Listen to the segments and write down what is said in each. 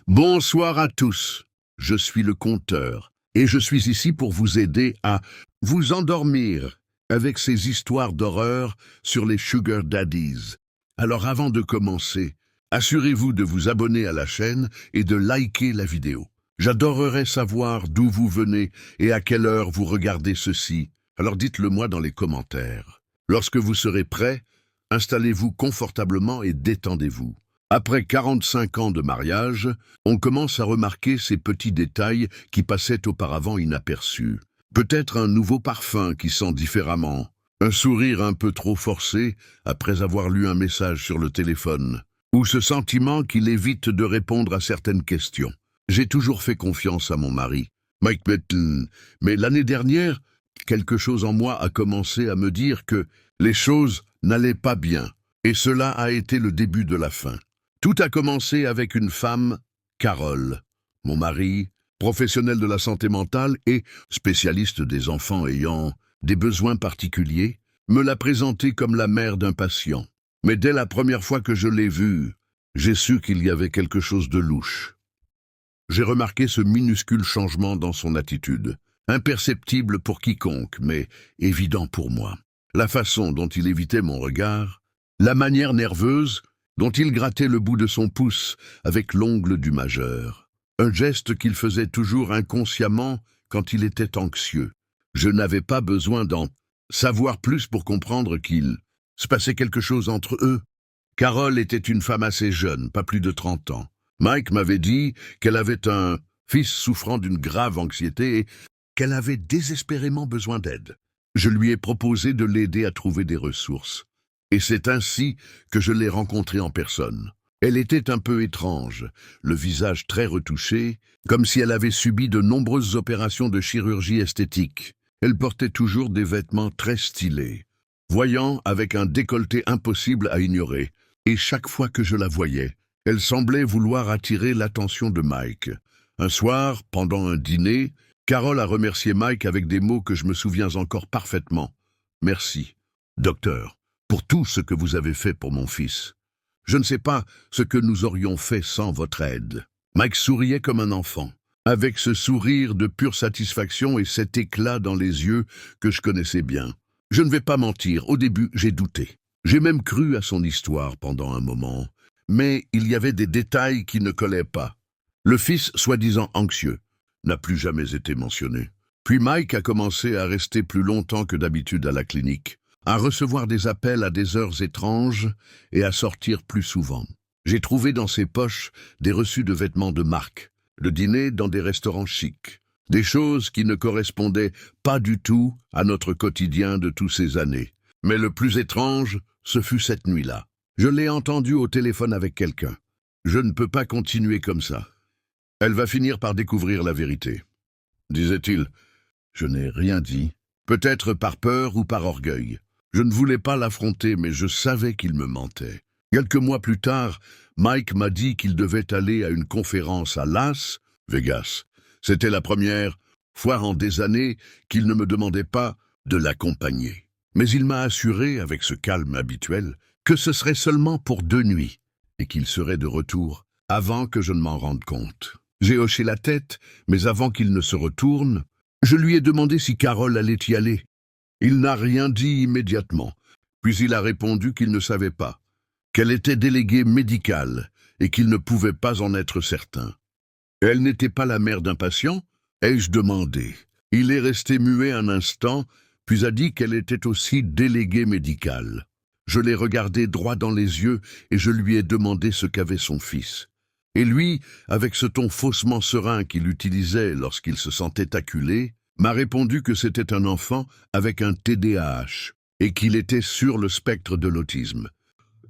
Bonsoir à tous, je suis le conteur, et je suis ici pour vous aider à vous endormir avec ces histoires d'horreur sur les Sugar Daddies. Alors avant de commencer, assurez-vous de vous abonner à la chaîne et de liker la vidéo. J'adorerais savoir d'où vous venez et à quelle heure vous regardez ceci, alors dites-le moi dans les commentaires. Lorsque vous serez prêts, installez-vous confortablement et détendez-vous. Après 45 ans de mariage, on commence à remarquer ces petits détails qui passaient auparavant inaperçus. Peut-être un nouveau parfum qui sent différemment, un sourire un peu trop forcé après avoir lu un message sur le téléphone, ou ce sentiment qu'il évite de répondre à certaines questions. J'ai toujours fait confiance à mon mari, Mike Metten, mais l'année dernière, quelque chose en moi a commencé à me dire que les choses n'allaient pas bien, et cela a été le début de la fin. Tout a commencé avec une femme, Carole. Mon mari, professionnel de la santé mentale et spécialiste des enfants ayant des besoins particuliers, me l'a présentée comme la mère d'un patient. Mais dès la première fois que je l'ai vue, j'ai su qu'il y avait quelque chose de louche. J'ai remarqué ce minuscule changement dans son attitude, imperceptible pour quiconque, mais évident pour moi. La façon dont il évitait mon regard, la manière nerveuse dont il grattait le bout de son pouce avec l'ongle du majeur. Un geste qu'il faisait toujours inconsciemment quand il était anxieux. Je n'avais pas besoin d'en savoir plus pour comprendre qu'il se passait quelque chose entre eux. Carole était une femme assez jeune, pas plus de 30 ans. Mike m'avait dit qu'elle avait un fils souffrant d'une grave anxiété et qu'elle avait désespérément besoin d'aide. Je lui ai proposé de l'aider à trouver des ressources. Et c'est ainsi que je l'ai rencontrée en personne. Elle était un peu étrange, le visage très retouché, comme si elle avait subi de nombreuses opérations de chirurgie esthétique. Elle portait toujours des vêtements très stylés, voyant avec un décolleté impossible à ignorer. Et chaque fois que je la voyais, elle semblait vouloir attirer l'attention de Mike. Un soir, pendant un dîner, Carole a remercié Mike avec des mots que je me souviens encore parfaitement. « Merci, docteur, pour tout ce que vous avez fait pour mon fils. Je ne sais pas ce que nous aurions fait sans votre aide. » Mike souriait comme un enfant, avec ce sourire de pure satisfaction et cet éclat dans les yeux que je connaissais bien. Je ne vais pas mentir, au début j'ai douté. J'ai même cru à son histoire pendant un moment, mais il y avait des détails qui ne collaient pas. Le fils, soi-disant anxieux, n'a plus jamais été mentionné. Puis Mike a commencé à rester plus longtemps que d'habitude à la clinique, à recevoir des appels à des heures étranges et à sortir plus souvent. J'ai trouvé dans ses poches des reçus de vêtements de marque, le dîner dans des restaurants chics, des choses qui ne correspondaient pas du tout à notre quotidien de tous ces années. Mais le plus étrange, ce fut cette nuit-là. Je l'ai entendue au téléphone avec quelqu'un. Je ne peux pas continuer comme ça. Elle va finir par découvrir la vérité, disait-il. Je n'ai rien dit, peut-être par peur ou par orgueil. Je ne voulais pas l'affronter, mais je savais qu'il me mentait. Quelques mois plus tard, Mike m'a dit qu'il devait aller à une conférence à Las Vegas. C'était la première fois en des années qu'il ne me demandait pas de l'accompagner. Mais il m'a assuré, avec ce calme habituel, que ce serait seulement pour 2 nuits et qu'il serait de retour avant que je ne m'en rende compte. J'ai hoché la tête, mais avant qu'il ne se retourne, je lui ai demandé si Carole allait y aller. Il n'a rien dit immédiatement, puis il a répondu qu'il ne savait pas, qu'elle était déléguée médicale et qu'il ne pouvait pas en être certain. Elle n'était pas la mère d'un patient, ai-je demandé. Il est resté muet un instant, puis a dit qu'elle était aussi déléguée médicale. Je l'ai regardé droit dans les yeux et je lui ai demandé ce qu'avait son fils. Et lui, avec ce ton faussement serein qu'il utilisait lorsqu'il se sentait acculé, m'a répondu que c'était un enfant avec un TDAH et qu'il était sur le spectre de l'autisme.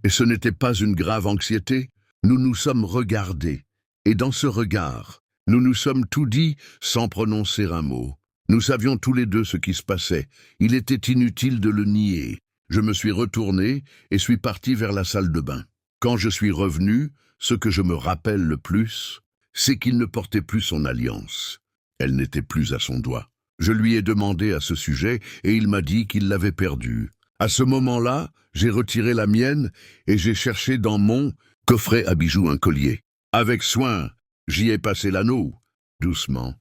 Et ce n'était pas une grave anxiété. Nous nous sommes regardés, et dans ce regard, nous nous sommes tout dit sans prononcer un mot. Nous savions tous les deux ce qui se passait. Il était inutile de le nier. Je me suis retourné et suis parti vers la salle de bain. Quand je suis revenu, ce que je me rappelle le plus, c'est qu'il ne portait plus son alliance. Elle n'était plus à son doigt. Je lui ai demandé à ce sujet et il m'a dit qu'il l'avait perdue. À ce moment-là, j'ai retiré la mienne et j'ai cherché dans mon coffret à bijoux un collier. Avec soin, J'y ai passé l'anneau, doucement,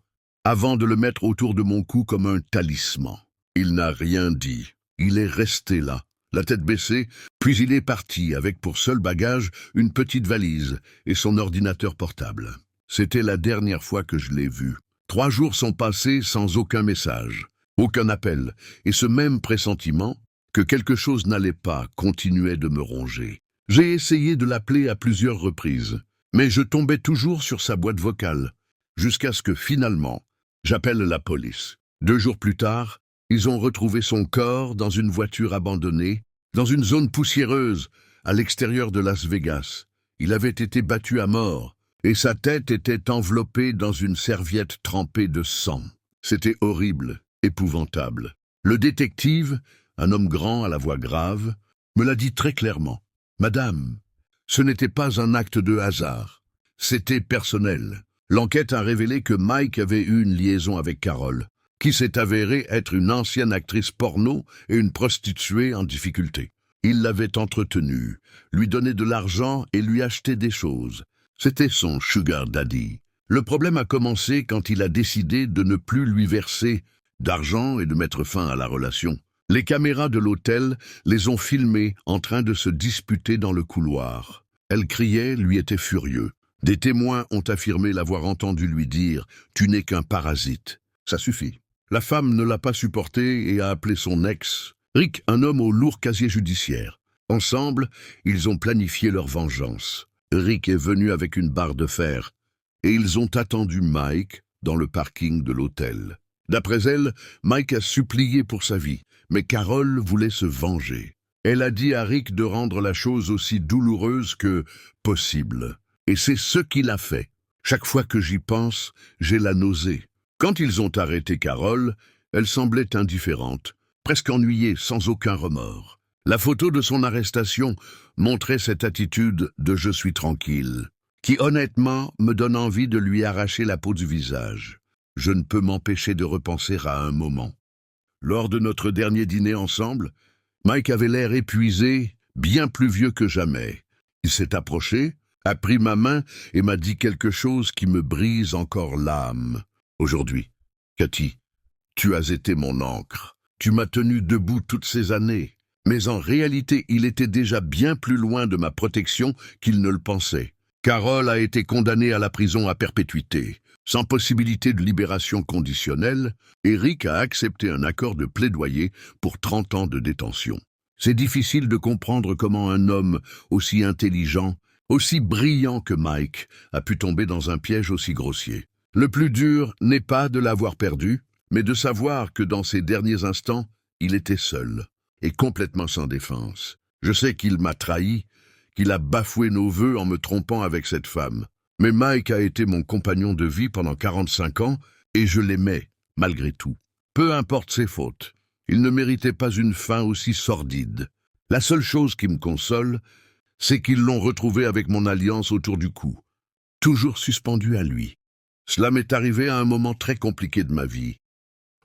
avant de le mettre autour de mon cou comme un talisman. Il n'a rien dit. Il est resté là, la tête baissée, puis il est parti avec pour seul bagage une petite valise et son ordinateur portable. C'était la dernière fois que je l'ai vu. 3 jours sont passés sans aucun message, aucun appel, et ce même pressentiment que quelque chose n'allait pas continuait de me ronger. J'ai essayé de l'appeler à plusieurs reprises, mais je tombais toujours sur sa boîte vocale, jusqu'à ce que finalement, j'appelle la police. 2 jours plus tard, ils ont retrouvé son corps dans une voiture abandonnée, dans une zone poussiéreuse, à l'extérieur de Las Vegas. Il avait été battu à mort, et sa tête était enveloppée dans une serviette trempée de sang. C'était horrible, épouvantable. Le détective, un homme grand à la voix grave, me l'a dit très clairement. « Madame, ce n'était pas un acte de hasard. C'était personnel. L'enquête a révélé que Mike avait eu une liaison avec Carole, qui s'est avérée être une ancienne actrice porno et une prostituée en difficulté. Il l'avait entretenue, lui donnait de l'argent et lui achetait des choses. C'était son sugar daddy. Le problème a commencé quand il a décidé de ne plus lui verser d'argent et de mettre fin à la relation. Les caméras de l'hôtel les ont filmés en train de se disputer dans le couloir. Elle criait, lui était furieux. Des témoins ont affirmé l'avoir entendu lui dire « Tu n'es qu'un parasite ». Ça suffit. La femme ne l'a pas supporté et a appelé son ex, Rick, un homme au lourd casier judiciaire. Ensemble, ils ont planifié leur vengeance. Rick est venu avec une barre de fer et ils ont attendu Mike dans le parking de l'hôtel. D'après elle, Mike a supplié pour sa vie, mais Carole voulait se venger. Elle a dit à Rick de rendre la chose aussi douloureuse que possible. Et c'est ce qu'il a fait. Chaque fois que j'y pense, j'ai la nausée. Quand ils ont arrêté Carole, elle semblait indifférente, presque ennuyée, sans aucun remords. La photo de son arrestation montrait cette attitude de « je suis tranquille », qui honnêtement me donne envie de lui arracher la peau du visage. Je ne peux m'empêcher de repenser à un moment. Lors de notre dernier dîner ensemble, Mike avait l'air épuisé, bien plus vieux que jamais. Il s'est approché, a pris ma main et m'a dit quelque chose qui me brise encore l'âme. Aujourd'hui, Cathy, tu as été mon ancre. Tu m'as tenu debout toutes ces années. Mais en réalité, il était déjà bien plus loin de ma protection qu'il ne le pensait. Carole a été condamnée à la prison à perpétuité, sans possibilité de libération conditionnelle, et Rick a accepté un accord de plaidoyer pour 30 ans de détention. C'est difficile de comprendre comment un homme aussi intelligent, aussi brillant que Mike, a pu tomber dans un piège aussi grossier. Le plus dur n'est pas de l'avoir perdu, mais de savoir que dans ses derniers instants, il était seul et complètement sans défense. Je sais qu'il m'a trahi, qu'il a bafoué nos vœux en me trompant avec cette femme. Mais Mike a été mon compagnon de vie pendant 45 ans et je l'aimais, malgré tout. Peu importe ses fautes, il ne méritait pas une fin aussi sordide. La seule chose qui me console, c'est qu'ils l'ont retrouvé avec mon alliance autour du cou, toujours suspendu à lui. Cela m'est arrivé à un moment très compliqué de ma vie,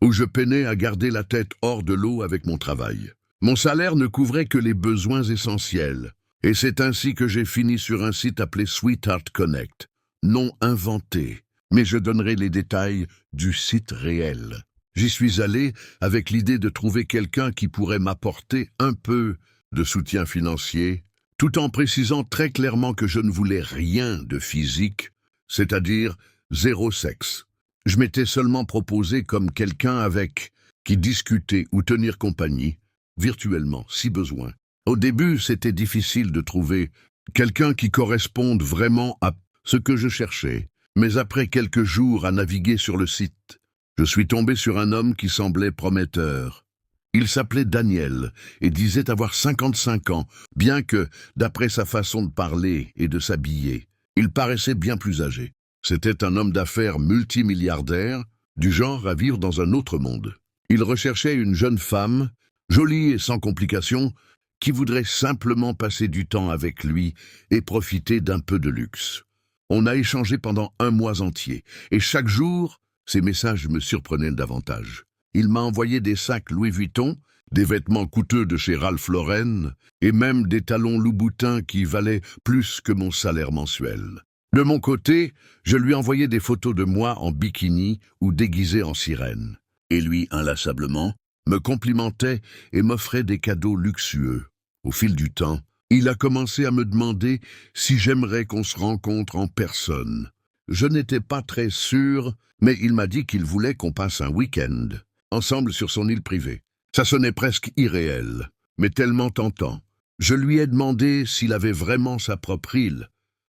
où je peinais à garder la tête hors de l'eau avec mon travail. Mon salaire ne couvrait que les besoins essentiels, et c'est ainsi que j'ai fini sur un site appelé Sweetheart Connect, nom inventé, mais je donnerai les détails du site réel. J'y suis allé avec l'idée de trouver quelqu'un qui pourrait m'apporter un peu de soutien financier, tout en précisant très clairement que je ne voulais rien de physique, c'est-à-dire 0 sexe. Je m'étais seulement proposé comme quelqu'un avec qui discuter ou tenir compagnie, virtuellement, si besoin. Au début, c'était difficile de trouver quelqu'un qui corresponde vraiment à ce que je cherchais. Mais après quelques jours à naviguer sur le site, je suis tombé sur un homme qui semblait prometteur. Il s'appelait Daniel et disait avoir 55 ans, bien que, d'après sa façon de parler et de s'habiller, il paraissait bien plus âgé. C'était un homme d'affaires multimilliardaire, du genre à vivre dans un autre monde. Il recherchait une jeune femme, jolie et sans complications, qui voudrait simplement passer du temps avec lui et profiter d'un peu de luxe. On a échangé pendant 1 mois entier, et chaque jour, ses messages me surprenaient davantage. Il m'a envoyé des sacs Louis Vuitton, des vêtements coûteux de chez Ralph Lauren, et même des talons Louboutin qui valaient plus que mon salaire mensuel. De mon côté, je lui envoyais des photos de moi en bikini ou déguisé en sirène. Et lui, inlassablement, me complimentait et m'offrait des cadeaux luxueux. Au fil du temps, il a commencé à me demander si j'aimerais qu'on se rencontre en personne. Je n'étais pas très sûr, mais il m'a dit qu'il voulait qu'on passe un week-end ensemble sur son île privée. Ça sonnait presque irréel, mais tellement tentant. Je lui ai demandé s'il avait vraiment sa propre île,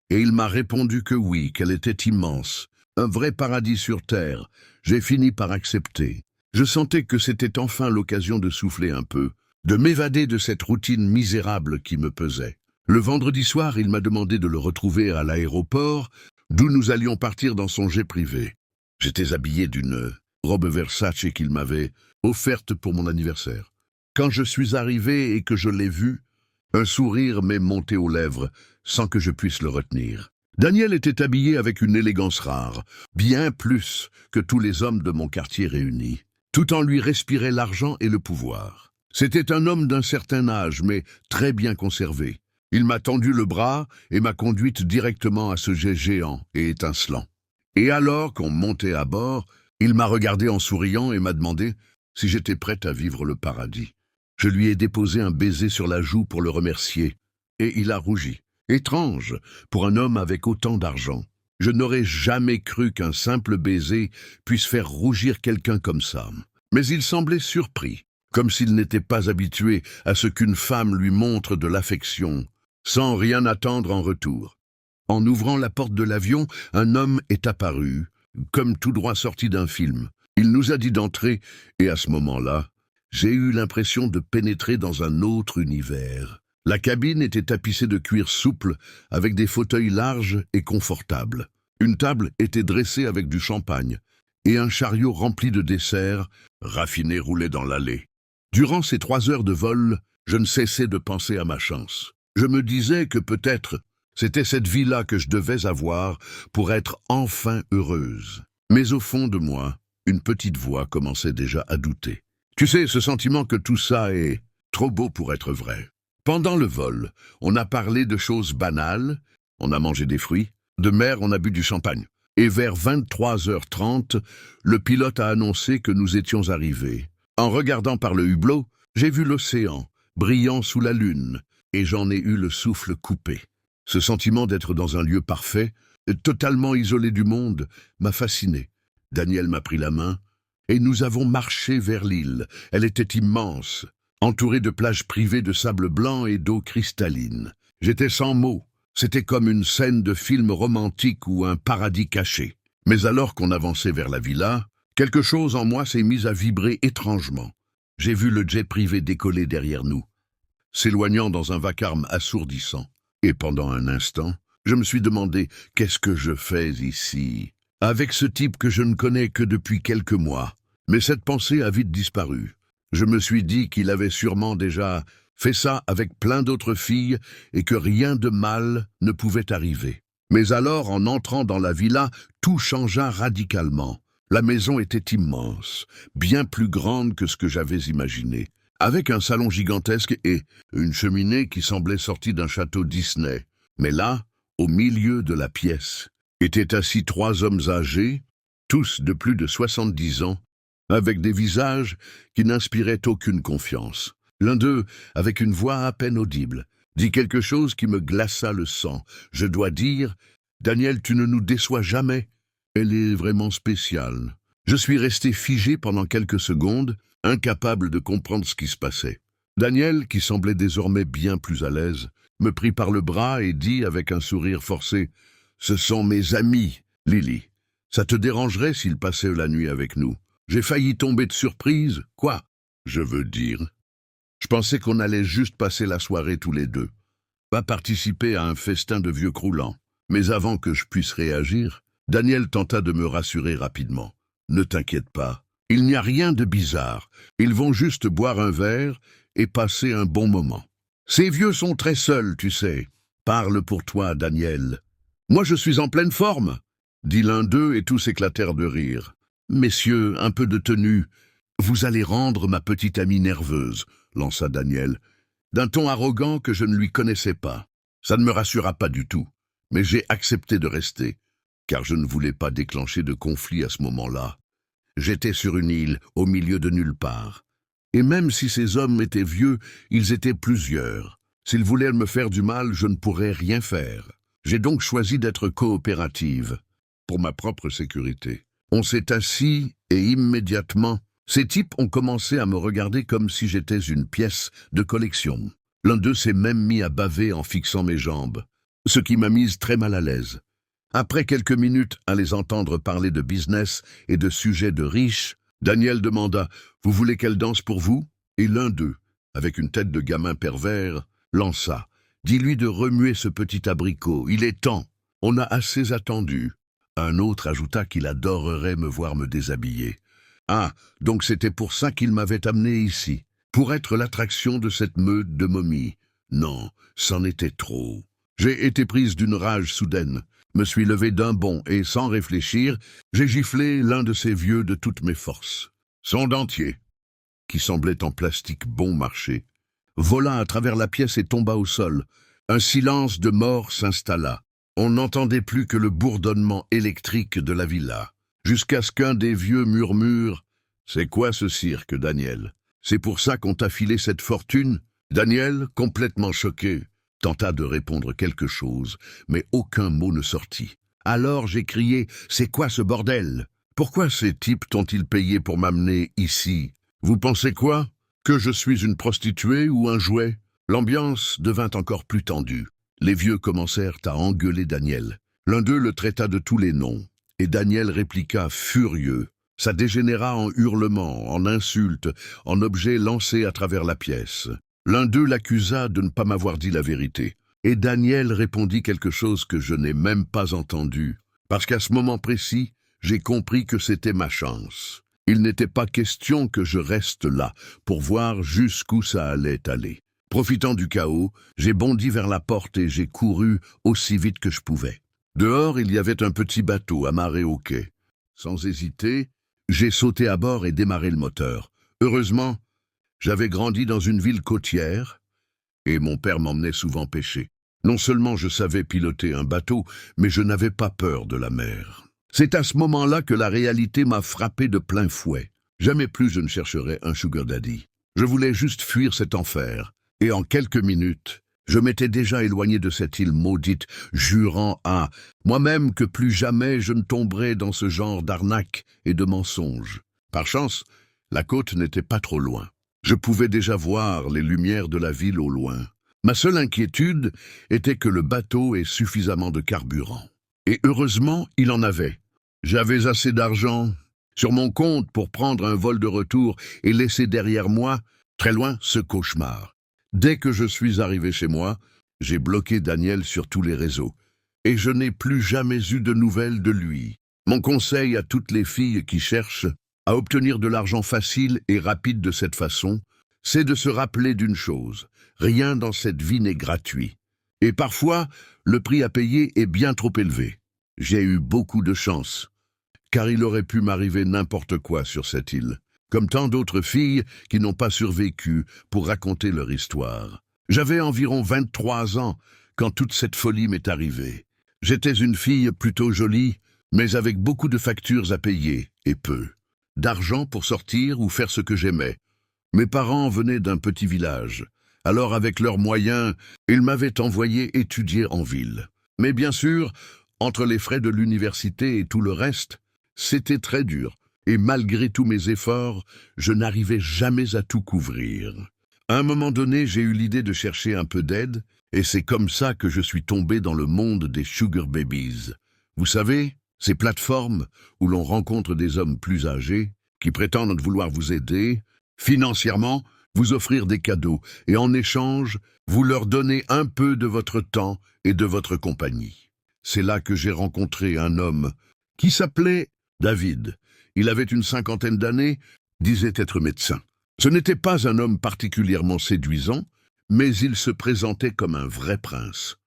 et il m'a répondu que oui, qu'elle était immense, un vrai paradis sur terre. J'ai fini par accepter. Je sentais que c'était enfin l'occasion de souffler un peu, de m'évader de cette routine misérable qui me pesait. Le vendredi soir, il m'a demandé de le retrouver à l'aéroport, d'où nous allions partir dans son jet privé. J'étais habillé d'une robe Versace qu'il m'avait offerte pour mon anniversaire. Quand je suis arrivé et que je l'ai vu, un sourire m'est monté aux lèvres sans que je puisse le retenir. Daniel était habillé avec une élégance rare, bien plus que tous les hommes de mon quartier réunis. Tout en lui respirait l'argent et le pouvoir. C'était un homme d'un certain âge, mais très bien conservé. Il m'a tendu le bras et m'a conduite directement à ce jet géant et étincelant. Et alors qu'on montait à bord, il m'a regardé en souriant et m'a demandé si j'étais prête à vivre le paradis. Je lui ai déposé un baiser sur la joue pour le remercier, et il a rougi. Étrange, pour un homme avec autant d'argent. Je n'aurais jamais cru qu'un simple baiser puisse faire rougir quelqu'un comme ça. Mais il semblait surpris, comme s'il n'était pas habitué à ce qu'une femme lui montre de l'affection, sans rien attendre en retour. En ouvrant la porte de l'avion, un homme est apparu, comme tout droit sorti d'un film. Il nous a dit d'entrer, et à ce moment-là, j'ai eu l'impression de pénétrer dans un autre univers. La cabine était tapissée de cuir souple, avec des fauteuils larges et confortables. Une table était dressée avec du champagne, et un chariot rempli de desserts, raffinés, roulait dans l'allée. Durant ces 3 heures de vol, je ne cessais de penser à ma chance. Je me disais que peut-être c'était cette vie-là que je devais avoir pour être enfin heureuse. Mais au fond de moi, une petite voix commençait déjà à douter. Tu sais, ce sentiment que tout ça est trop beau pour être vrai. Pendant le vol, on a parlé de choses banales, on a mangé des fruits, de mer on a bu du champagne. Et vers 23h30, le pilote a annoncé que nous étions arrivés. En regardant par le hublot, j'ai vu l'océan, brillant sous la lune, et j'en ai eu le souffle coupé. Ce sentiment d'être dans un lieu parfait, totalement isolé du monde, m'a fasciné. Daniel m'a pris la main, et nous avons marché vers l'île. Elle était immense, entourée de plages privées de sable blanc et d'eau cristalline. J'étais sans mots. C'était comme une scène de film romantique ou un paradis caché. Mais alors qu'on avançait vers la villa, quelque chose en moi s'est mis à vibrer étrangement. J'ai vu le jet privé décoller derrière nous, s'éloignant dans un vacarme assourdissant. Et pendant un instant, je me suis demandé « Qu'est-ce que je fais ici ?» avec ce type que je ne connais que depuis quelques mois. Mais cette pensée a vite disparu. Je me suis dit qu'il avait sûrement déjà fait ça avec plein d'autres filles et que rien de mal ne pouvait arriver. Mais alors, en entrant dans la villa, tout changea radicalement. La maison était immense, bien plus grande que ce que j'avais imaginé, avec un salon gigantesque et une cheminée qui semblait sortie d'un château Disney. Mais là, au milieu de la pièce, étaient assis 3 hommes âgés, tous de plus de 70 ans, avec des visages qui n'inspiraient aucune confiance. L'un d'eux, avec une voix à peine audible, dit quelque chose qui me glaça le sang. Je dois dire, « Daniel, tu ne nous déçois jamais. Elle est vraiment spéciale. » Je suis resté figé pendant quelques secondes, incapable de comprendre ce qui se passait. Daniel, qui semblait désormais bien plus à l'aise, me prit par le bras et dit avec un sourire forcé, « Ce sont mes amis, Lily. Ça te dérangerait s'ils passaient la nuit avec nous? J'ai failli tomber de surprise. Quoi? Je veux dire. Je pensais qu'on allait juste passer la soirée tous les deux, pas participer à un festin de vieux croulants. Mais avant que je puisse réagir, Daniel tenta de me rassurer rapidement. « Ne t'inquiète pas, il n'y a rien de bizarre. Ils vont juste boire un verre et passer un bon moment. Ces vieux sont très seuls, tu sais. Parle pour toi, Daniel. »« Moi, je suis en pleine forme, » dit l'un d'eux et tous éclatèrent de rire. « Messieurs, un peu de tenue. Vous allez rendre ma petite amie nerveuse, » lança Daniel, d'un ton arrogant que je ne lui connaissais pas. Ça ne me rassura pas du tout. Mais j'ai accepté de rester, car je ne voulais pas déclencher de conflit à ce moment-là. J'étais sur une île, au milieu de nulle part. Et même si ces hommes étaient vieux, ils étaient plusieurs. S'ils voulaient me faire du mal, je ne pourrais rien faire. J'ai donc choisi d'être coopérative, pour ma propre sécurité. On s'est assis et immédiatement, ces types ont commencé à me regarder comme si j'étais une pièce de collection. L'un d'eux s'est même mis à baver en fixant mes jambes, ce qui m'a mise très mal à l'aise. Après quelques minutes à les entendre parler de business et de sujets de riches, Daniel demanda « Vous voulez qu'elle danse pour vous ?» Et l'un d'eux, avec une tête de gamin pervers, lança « Dis-lui de remuer ce petit abricot, il est temps, on a assez attendu. » Un autre ajouta qu'il adorerait me voir me déshabiller. Ah, donc c'était pour ça qu'il m'avait amené ici, pour être l'attraction de cette meute de momies. Non, c'en était trop. J'ai été prise d'une rage soudaine, me suis levé d'un bond et, sans réfléchir, j'ai giflé l'un de ces vieux de toutes mes forces. Son dentier, qui semblait en plastique bon marché, vola à travers la pièce et tomba au sol. Un silence de mort s'installa. On n'entendait plus que le bourdonnement électrique de la villa, jusqu'à ce qu'un des vieux murmure « C'est quoi ce cirque, Daniel? C'est pour ça qu'on t'a filé cette fortune ?» Daniel, complètement choqué, tenta de répondre quelque chose, mais aucun mot ne sortit. Alors j'ai crié « C'est quoi ce bordel? Pourquoi ces types t'ont-ils payé pour m'amener ici? Vous pensez quoi? Que je suis une prostituée ou un jouet ?» L'ambiance devint encore plus tendue. Les vieux commencèrent à engueuler Daniel. L'un d'eux le traita de tous les noms, et Daniel répliqua furieux. Ça dégénéra en hurlements, en insultes, en objets lancés à travers la pièce. L'un d'eux l'accusa de ne pas m'avoir dit la vérité, et Daniel répondit quelque chose que je n'ai même pas entendu, parce qu'à ce moment précis, j'ai compris que c'était ma chance. Il n'était pas question que je reste là, pour voir jusqu'où ça allait aller. Profitant du chaos, j'ai bondi vers la porte et j'ai couru aussi vite que je pouvais. Dehors, il y avait un petit bateau amarré au quai. Sans hésiter, j'ai sauté à bord et démarré le moteur. Heureusement, j'avais grandi dans une ville côtière et mon père m'emmenait souvent pêcher. Non seulement je savais piloter un bateau, mais je n'avais pas peur de la mer. C'est à ce moment-là que la réalité m'a frappé de plein fouet. Jamais plus je ne chercherai un sugar daddy. Je voulais juste fuir cet enfer. Et en quelques minutes, je m'étais déjà éloigné de cette île maudite, jurant à moi-même que plus jamais je ne tomberais dans ce genre d'arnaque et de mensonges. Par chance, la côte n'était pas trop loin. Je pouvais déjà voir les lumières de la ville au loin. Ma seule inquiétude était que le bateau ait suffisamment de carburant. Et heureusement, il en avait. J'avais assez d'argent sur mon compte pour prendre un vol de retour et laisser derrière moi, très loin, ce cauchemar. Dès que je suis arrivé chez moi, j'ai bloqué Daniel sur tous les réseaux, et je n'ai plus jamais eu de nouvelles de lui. Mon conseil à toutes les filles qui cherchent à obtenir de l'argent facile et rapide de cette façon, c'est de se rappeler d'une chose, rien dans cette vie n'est gratuit. Et parfois, le prix à payer est bien trop élevé. J'ai eu beaucoup de chance, car il aurait pu m'arriver n'importe quoi sur cette île, comme tant d'autres filles qui n'ont pas survécu pour raconter leur histoire. J'avais environ 23 ans quand toute cette folie m'est arrivée. J'étais une fille plutôt jolie, mais avec beaucoup de factures à payer, et peu d'argent pour sortir ou faire ce que j'aimais. Mes parents venaient d'un petit village, alors avec leurs moyens, ils m'avaient envoyé étudier en ville. Mais bien sûr, entre les frais de l'université et tout le reste, c'était très dur. Et malgré tous mes efforts, je n'arrivais jamais à tout couvrir. À un moment donné, j'ai eu l'idée de chercher un peu d'aide, et c'est comme ça que je suis tombé dans le monde des sugar babies. Vous savez, ces plateformes où l'on rencontre des hommes plus âgés, qui prétendent vouloir vous aider, financièrement, vous offrir des cadeaux, et en échange, vous leur donnez un peu de votre temps et de votre compagnie. C'est là que j'ai rencontré un homme qui s'appelait David. Il avait une 50aine d'années, disait être médecin. Ce n'était pas un homme particulièrement séduisant, mais il se présentait comme un vrai prince.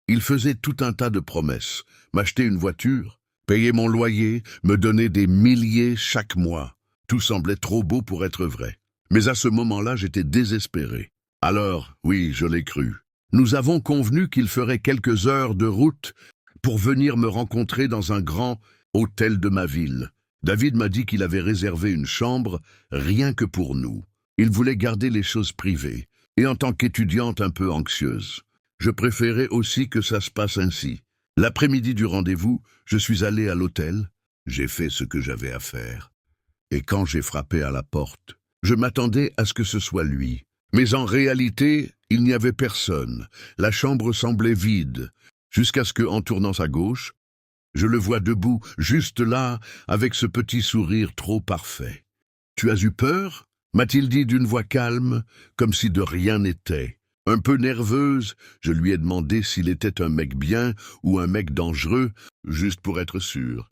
Il faisait tout un tas de promesses, m'acheter une voiture, payer mon loyer, me donner des milliers chaque mois. Tout semblait trop beau pour être vrai. Mais à ce moment-là, j'étais désespéré. Alors, oui, je l'ai cru. Nous avons convenu qu'il ferait quelques heures de route pour venir me rencontrer dans un grand hôtel de ma ville. David m'a dit qu'il avait réservé une chambre rien que pour nous. Il voulait garder les choses privées, et en tant qu'étudiante un peu anxieuse, je préférais aussi que ça se passe ainsi. L'après-midi du rendez-vous, je suis allé à l'hôtel, j'ai fait ce que j'avais à faire. Et quand j'ai frappé à la porte, je m'attendais à ce que ce soit lui. Mais en réalité, il n'y avait personne. La chambre semblait vide, jusqu'à ce que, en tournant à gauche, je le vois debout, juste là, avec ce petit sourire trop parfait. « Tu as eu peur ?» m'a-t-il dit d'une voix calme, comme si de rien n'était. Un peu nerveuse, je lui ai demandé s'il était un mec bien ou un mec dangereux, juste pour être sûr.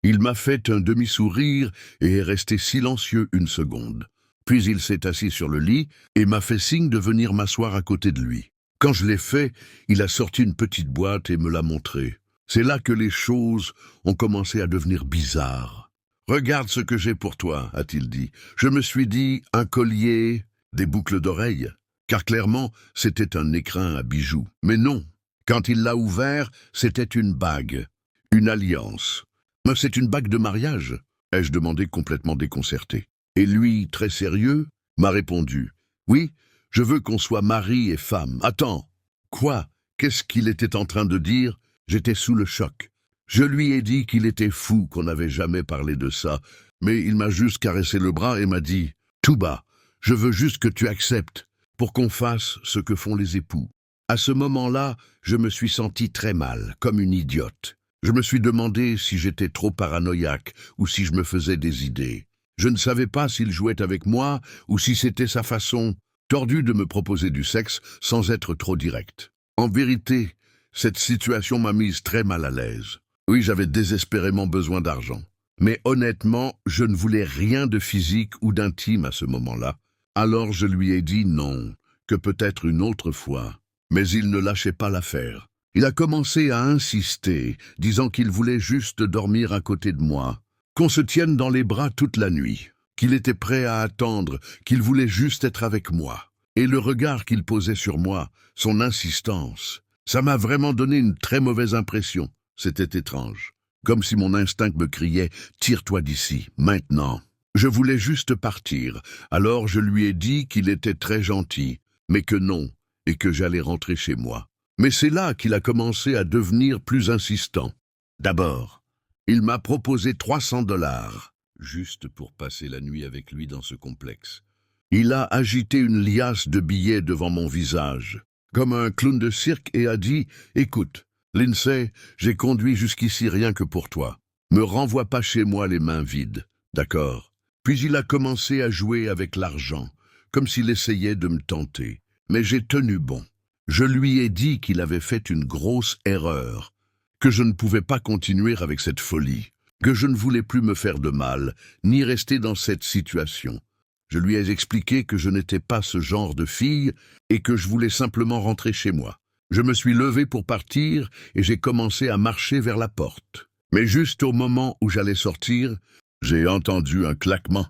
Il m'a fait un demi-sourire et est resté silencieux une seconde. Puis il s'est assis sur le lit et m'a fait signe de venir m'asseoir à côté de lui. Quand je l'ai fait, il a sorti une petite boîte et me l'a montrée. C'est là que les choses ont commencé à devenir bizarres. « Regarde ce que j'ai pour toi, a-t-il dit. Je me suis dit, un collier, des boucles d'oreilles, car clairement, c'était un écrin à bijoux. Mais non, quand il l'a ouvert, c'était une bague, une alliance. Mais c'est une bague de mariage, ai-je demandé complètement déconcerté. Et lui, très sérieux, m'a répondu, oui, je veux qu'on soit mari et femme. Attends, quoi? Qu'est-ce qu'il était en train de dire? J'étais sous le choc. Je lui ai dit qu'il était fou, qu'on n'avait jamais parlé de ça, mais il m'a juste caressé le bras et m'a dit « Tout bas, je veux juste que tu acceptes pour qu'on fasse ce que font les époux. » À ce moment-là, je me suis senti très mal, comme une idiote. Je me suis demandé si j'étais trop paranoïaque ou si je me faisais des idées. Je ne savais pas s'il jouait avec moi ou si c'était sa façon tordue de me proposer du sexe sans être trop direct. En vérité, cette situation m'a mise très mal à l'aise. Oui, j'avais désespérément besoin d'argent. Mais honnêtement, je ne voulais rien de physique ou d'intime à ce moment-là. Alors je lui ai dit non, que peut-être une autre fois. Mais il ne lâchait pas l'affaire. Il a commencé à insister, disant qu'il voulait juste dormir à côté de moi, qu'on se tienne dans les bras toute la nuit, qu'il était prêt à attendre, qu'il voulait juste être avec moi. Et le regard qu'il posait sur moi, son insistance, ça m'a vraiment donné une très mauvaise impression. C'était étrange, comme si mon instinct me criait « Tire-toi d'ici, maintenant ». Je voulais juste partir, alors je lui ai dit qu'il était très gentil, mais que non, et que j'allais rentrer chez moi. Mais c'est là qu'il a commencé à devenir plus insistant. D'abord, il m'a proposé 300 $, juste pour passer la nuit avec lui dans ce complexe. Il a agité une liasse de billets devant mon visage, comme un clown de cirque, et a dit « Écoute, Lindsay, j'ai conduit jusqu'ici rien que pour toi. Me renvoie pas chez moi les mains vides, d'accord ?» Puis il a commencé à jouer avec l'argent, comme s'il essayait de me tenter. Mais j'ai tenu bon. Je lui ai dit qu'il avait fait une grosse erreur, que je ne pouvais pas continuer avec cette folie, que je ne voulais plus me faire de mal, ni rester dans cette situation. Je lui ai expliqué que je n'étais pas ce genre de fille et que je voulais simplement rentrer chez moi. Je me suis levé pour partir et j'ai commencé à marcher vers la porte. Mais juste au moment où j'allais sortir, j'ai entendu un claquement,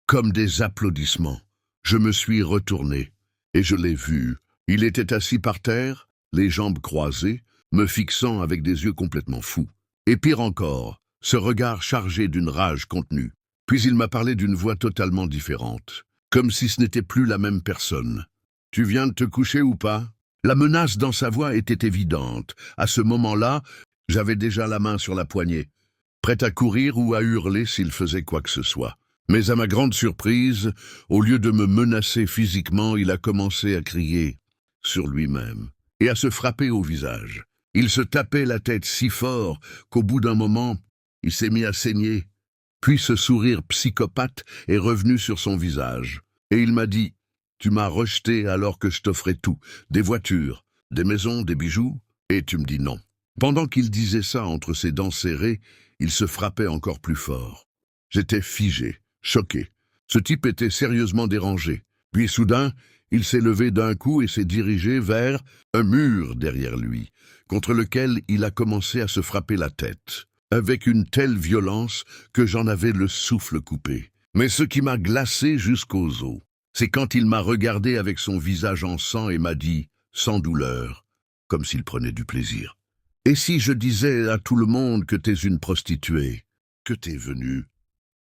comme des applaudissements. Je me suis retourné et je l'ai vu. Il était assis par terre, les jambes croisées, me fixant avec des yeux complètement fous. Et pire encore, ce regard chargé d'une rage contenue. Puis il m'a parlé d'une voix totalement différente, comme si ce n'était plus la même personne. « Tu viens de te coucher ou pas ?» La menace dans sa voix était évidente. À ce moment-là, j'avais déjà la main sur la poignée, prête à courir ou à hurler s'il faisait quoi que ce soit. Mais à ma grande surprise, au lieu de me menacer physiquement, il a commencé à crier sur lui-même et à se frapper au visage. Il se tapait la tête si fort qu'au bout d'un moment, il s'est mis à saigner. Puis ce sourire psychopathe est revenu sur son visage. Et il m'a dit « Tu m'as rejeté alors que je t'offrais tout, des voitures, des maisons, des bijoux, et tu me dis non. » Pendant qu'il disait ça entre ses dents serrées, il se frappait encore plus fort. J'étais figé, choqué. Ce type était sérieusement dérangé. Puis soudain, il s'est levé d'un coup et s'est dirigé vers un mur derrière lui, contre lequel il a commencé à se frapper la tête, avec une telle violence que j'en avais le souffle coupé. Mais ce qui m'a glacé jusqu'aux os, c'est quand il m'a regardé avec son visage en sang et m'a dit sans douleur, comme s'il prenait du plaisir. « Et si je disais à tout le monde que t'es une prostituée, que t'es venue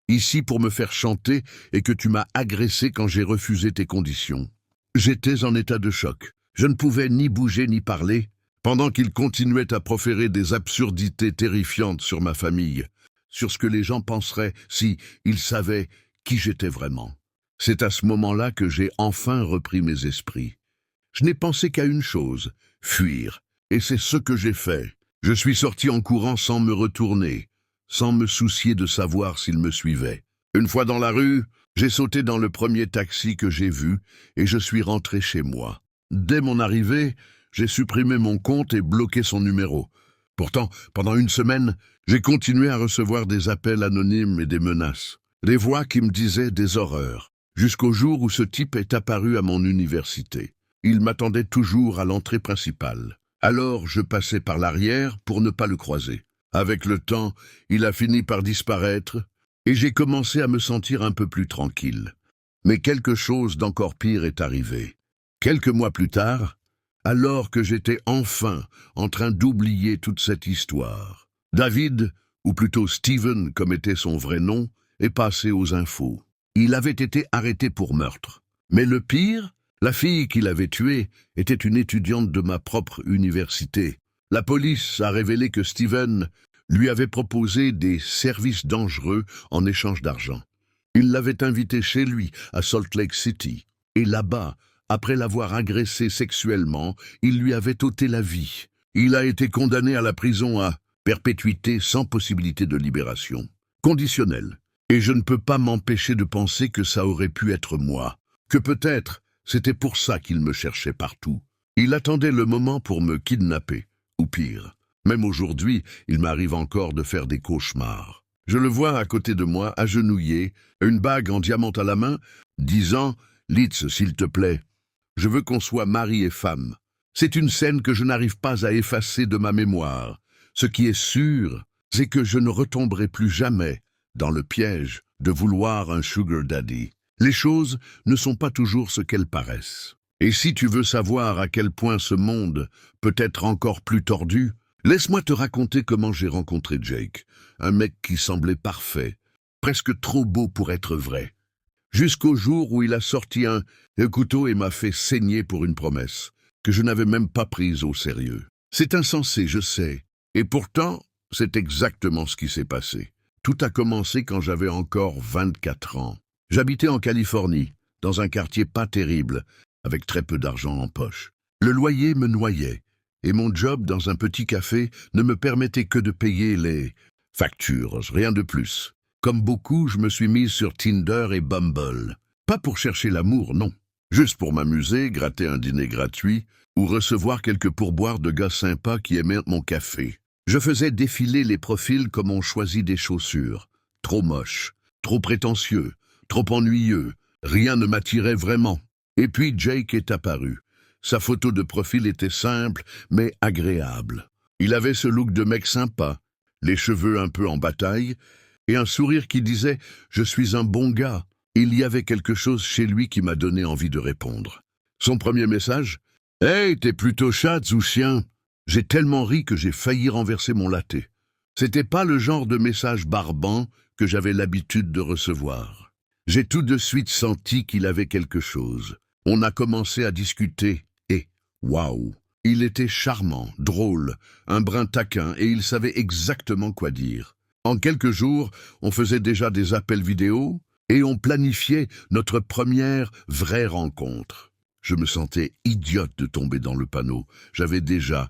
ici pour me faire chanter et que tu m'as agressé quand j'ai refusé tes conditions ?» J'étais en état de choc. Je ne pouvais ni bouger ni parler, pendant qu'il continuait à proférer des absurdités terrifiantes sur ma famille, sur ce que les gens penseraient si ils savaient qui j'étais vraiment. C'est à ce moment-là que j'ai enfin repris mes esprits. Je n'ai pensé qu'à une chose, fuir, et c'est ce que j'ai fait. Je suis sorti en courant sans me retourner, sans me soucier de savoir s'il me suivait. Une fois dans la rue, j'ai sauté dans le premier taxi que j'ai vu et je suis rentré chez moi. Dès mon arrivée, j'ai supprimé mon compte et bloqué son numéro. Pourtant, pendant une semaine, j'ai continué à recevoir des appels anonymes et des menaces. Des voix qui me disaient des horreurs, jusqu'au jour où ce type est apparu à mon université. Il m'attendait toujours à l'entrée principale. Alors, je passais par l'arrière pour ne pas le croiser. Avec le temps, il a fini par disparaître et j'ai commencé à me sentir un peu plus tranquille. Mais quelque chose d'encore pire est arrivé. Quelques mois plus tard, alors que j'étais enfin en train d'oublier toute cette histoire, David, ou plutôt Steven comme était son vrai nom, est passé aux infos. Il avait été arrêté pour meurtre. Mais le pire, la fille qu'il avait tuée était une étudiante de ma propre université. La police a révélé que Steven lui avait proposé des services dangereux en échange d'argent. Il l'avait invité chez lui, à Salt Lake City. Et là-bas, après l'avoir agressé sexuellement, il lui avait ôté la vie. Il a été condamné à la prison à perpétuité sans possibilité de libération. Conditionnelle. Et je ne peux pas m'empêcher de penser que ça aurait pu être moi. Que peut-être c'était pour ça qu'il me cherchait partout. Il attendait le moment pour me kidnapper. Ou pire. Même aujourd'hui, il m'arrive encore de faire des cauchemars. Je le vois à côté de moi, agenouillé, une bague en diamant à la main, disant « Litz, s'il te plaît, je veux qu'on soit mari et femme. » C'est une scène que je n'arrive pas à effacer de ma mémoire. Ce qui est sûr, c'est que je ne retomberai plus jamais dans le piège de vouloir un sugar daddy. Les choses ne sont pas toujours ce qu'elles paraissent. Et si tu veux savoir à quel point ce monde peut être encore plus tordu, laisse-moi te raconter comment j'ai rencontré Jake, un mec qui semblait parfait, presque trop beau pour être vrai. Jusqu'au jour où il a sorti un couteau et m'a fait saigner pour une promesse, que je n'avais même pas prise au sérieux. C'est insensé, je sais, et pourtant, c'est exactement ce qui s'est passé. Tout a commencé quand j'avais encore 24 ans. J'habitais en Californie, dans un quartier pas terrible, avec très peu d'argent en poche. Le loyer me noyait, et mon job dans un petit café ne me permettait que de payer les factures, rien de plus. Comme beaucoup, je me suis mise sur Tinder et Bumble. Pas pour chercher l'amour, non. Juste pour m'amuser, gratter un dîner gratuit, ou recevoir quelques pourboires de gars sympas qui aimaient mon café. Je faisais défiler les profils comme on choisit des chaussures. Trop moches, trop prétentieux, trop ennuyeux. Rien ne m'attirait vraiment. Et puis Jake est apparu. Sa photo de profil était simple, mais agréable. Il avait ce look de mec sympa, les cheveux un peu en bataille, et un sourire qui disait « Je suis un bon gars ». Il y avait quelque chose chez lui qui m'a donné envie de répondre. Son premier message « Hey, t'es plutôt chat ou chien ?» J'ai tellement ri que j'ai failli renverser mon latte. C'était pas le genre de message barbant que j'avais l'habitude de recevoir. J'ai tout de suite senti qu'il avait quelque chose. On a commencé à discuter et, waouh, il était charmant, drôle, un brin taquin et il savait exactement quoi dire. En quelques jours, on faisait déjà des appels vidéo et on planifiait notre première vraie rencontre. Je me sentais idiote de tomber dans le panneau. J'avais déjà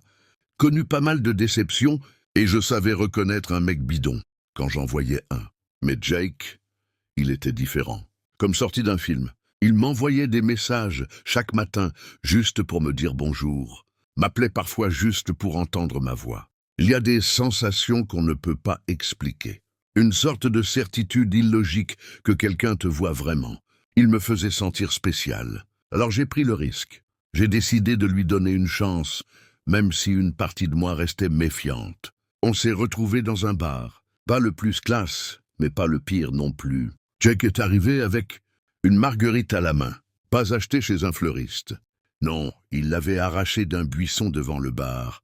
connu pas mal de déceptions et je savais reconnaître un mec bidon quand j'en voyais un. Mais Jake, il était différent. Comme sorti d'un film, il m'envoyait des messages chaque matin juste pour me dire bonjour, m'appelait parfois juste pour entendre ma voix. Il y a des sensations qu'on ne peut pas expliquer. Une sorte de certitude illogique que quelqu'un te voit vraiment. Il me faisait sentir spécial. Alors j'ai pris le risque. J'ai décidé de lui donner une chance, même si une partie de moi restait méfiante. On s'est retrouvés dans un bar. Pas le plus classe, mais pas le pire non plus. Jake est arrivé avec une marguerite à la main, pas achetée chez un fleuriste. Non, il l'avait arraché d'un buisson devant le bar.